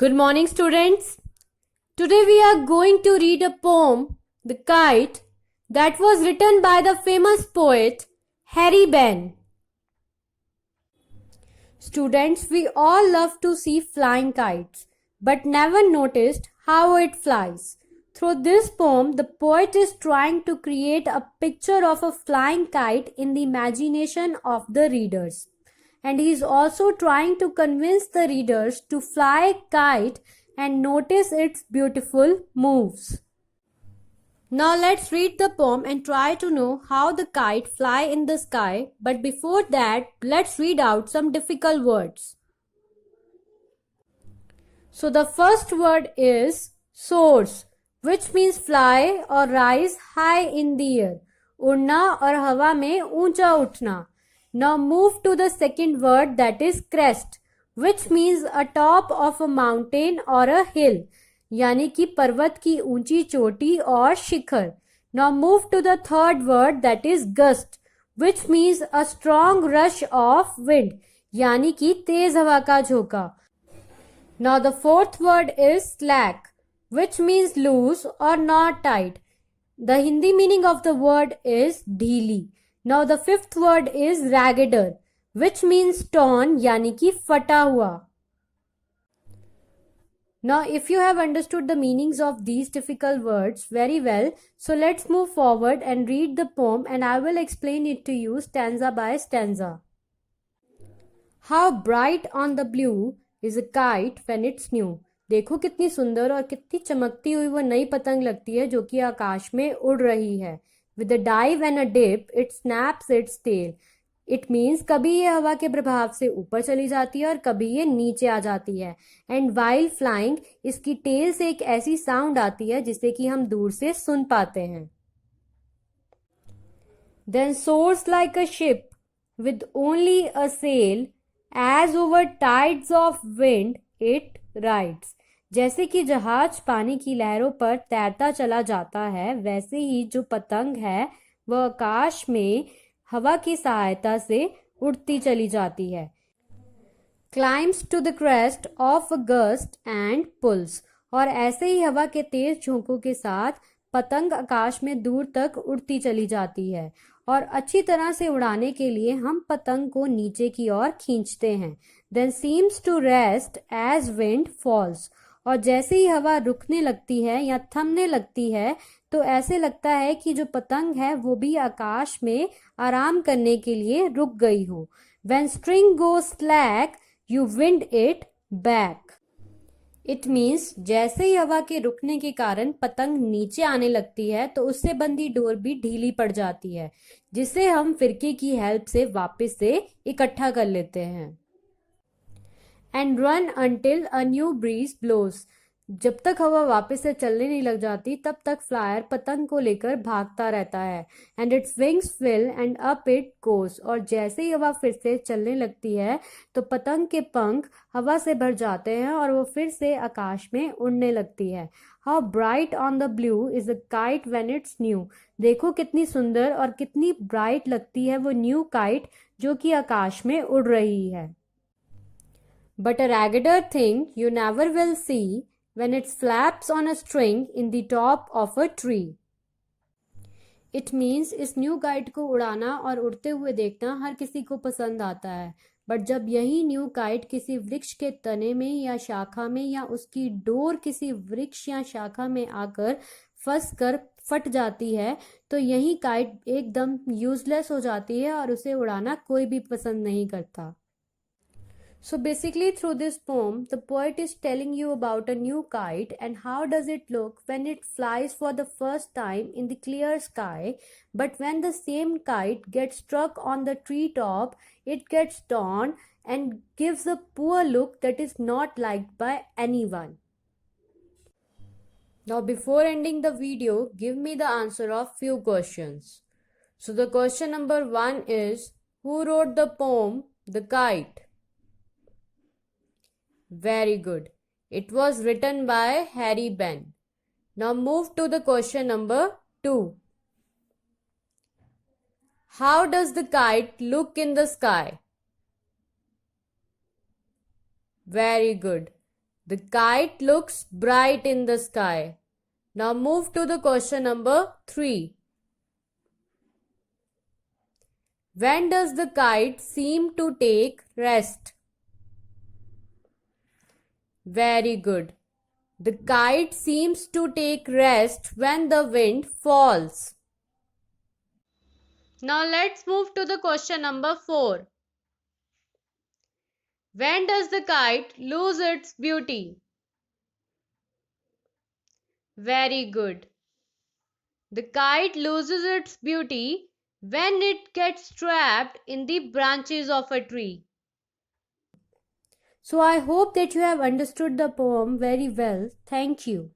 Good morning, students. Today we are going to read a poem, The Kite, that was written by the famous poet Harry Ben. Students, we all love to see flying kites, but never noticed how it flies. Through this poem, the poet is trying to create a picture of a flying kite in the imagination of the readers. And he is also trying to convince the readers to fly a kite and notice its beautiful moves. Now let's read the poem and try to know how the kite fly in the sky. But before that, let's read out some difficult words. So the first word is soars, which means fly or rise high in the air. उड़ना और हवा में ऊंचा उठना. Now move to the second word, that is crest, which means a top of a mountain or a hill, यानी कि पर्वत की ऊंची चोटी और शिखर. Now move to the third word, that is gust, which means a strong rush of wind, यानी कि तेज हवा का झोंका. Now the fourth word is slack, which means loose or not tight. The Hindi meaning of the word is ढीली. Now the fifth word is raggeder, which means torn, यानी कि फटा हुआ. Now if you have understood the meanings of these difficult words very well, so let's move forward and read the poem, and I will explain it to you stanza by stanza. How bright on the blue is a kite when it's new. देखो कितनी सुंदर और कितनी चमकती हुई वो नई पतंग लगती है जो कि आकाश में उड़ रही है. With a dive and a dip, it snaps its tail. It means कभी ये हवा के प्रभाव से ऊपर चली जाती है और कभी ये नीचे आ जाती है. And while flying, इसकी टेल से एक ऐसी साउंड आती है जिसे कि हम दूर से सुन पाते हैं. Then soars like a ship with only a sail, as over tides of wind it rides. जैसे कि जहाज पानी की लहरों पर तैरता चला जाता है, वैसे ही जो पतंग है वह आकाश में हवा की सहायता से उड़ती चली जाती है. Climbs to the crest of a gust and pulls. और ऐसे ही हवा के तेज झोंकों के साथ पतंग आकाश में दूर तक उड़ती चली जाती है. और अच्छी तरह से उड़ाने के लिए हम पतंग को नीचे की ओर खींचते हैं. Then seems to rest as wind falls. और जैसे ही हवा रुकने लगती है या थमने लगती है तो ऐसे लगता है कि जो पतंग है वो भी आकाश में आराम करने के लिए रुक गई हो. When string goes slack, you wind it back. It means जैसे ही हवा के रुकने के कारण पतंग नीचे आने लगती है तो उससे बंधी डोर भी ढीली पड़ जाती है, जिसे हम फिरके की हेल्प से वापस से इकट्ठा कर लेते हैं. And run until a new breeze blows. जब तक हवा वापस से चलने नहीं लग जाती तब तक फ्लायर पतंग को लेकर भागता रहता है. And its wings fill and up it goes. और जैसे ही हवा फिर से चलने लगती है तो पतंग के पंख हवा से भर जाते हैं और वो फिर से आकाश में उड़ने लगती है. How bright on the blue is a kite when it's new. देखो कितनी सुंदर और कितनी ब्राइट लगती है वो न्यू काइट जो कि आकाश में उड़ रही है. But a raggeder thing you never will see when it flaps on a string in the top of a tree. It means इस न्यू काइट को उड़ाना और उड़ते हुए देखना हर किसी को पसंद आता है, बट जब यही न्यू काइट किसी वृक्ष के तने में या शाखा में या उसकी डोर किसी वृक्ष या शाखा में आकर फंस कर फट जाती है तो यही काइट एकदम यूजलेस हो जाती है और उसे उड़ाना कोई भी पसंद नहीं करता. So basically through this poem, the poet is telling you about a new kite and how does it look when it flies for the first time in the clear sky, but when the same kite gets struck on the treetop, it gets torn and gives a poor look that is not liked by anyone. Now before ending the video, give me the answer of few questions. So the question number 1 is, who wrote the poem The Kite? Very good. It was written by Harry Ben. Now move to the question number 2. How does the kite look in the sky? Very good. The kite looks bright in the sky. Now move to the question number 3. When does the kite seem to take rest? Very good. The kite seems to take rest when the wind falls. Now let's move to the question number 4. When does the kite lose its beauty? Very good. The kite loses its beauty when it gets trapped in the branches of a tree. So I hope that you have understood the poem very well. Thank you.